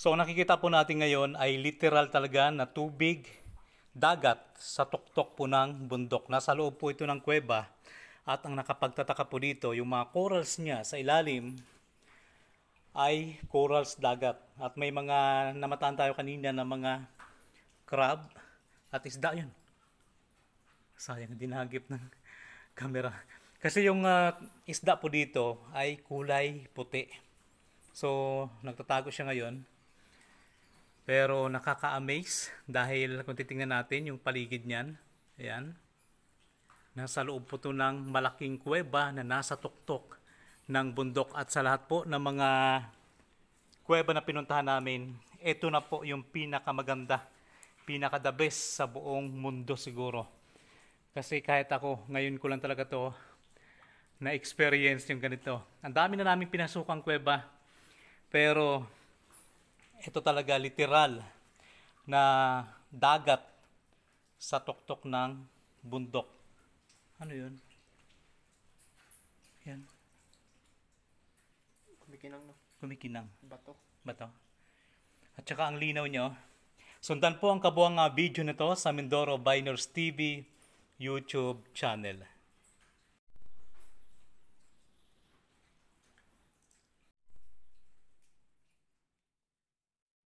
So nakikita po natin ngayon ay literal talaga na tubig, dagat sa tuktok po ng bundok. Nasa loob po ito ng kuweba at ang nakapagtataka po dito, yung mga corals niya sa ilalim ay corals dagat. At may mga namataan tayo kanina na mga crab at isda yun. Sayang, dinagip ng camera. Kasi yung isda po dito ay kulay puti. So, nagtatago siya ngayon. Pero nakaka-amaze dahil kung titingnan natin yung paligid niyan, ayan, nasa loob po ito ng malaking kuweba na nasa tuktok ng bundok. At sa lahat po ng mga kuweba na pinuntahan namin, ito na po yung pinakamaganda, pinaka-the best sa buong mundo siguro. Kasi kahit ako, ngayon ko lang talaga to na-experience yung ganito. Ang dami na namin pinasukang kuweba, pero ito talaga literal na dagat sa tuktok ng bundok. Ano yun? Yan. Kumikinang no? Kumikinang. Bato. Bato. At saka ang linaw nyo. Sundan po ang kabuang video nito sa Mindoro Biners TV YouTube channel.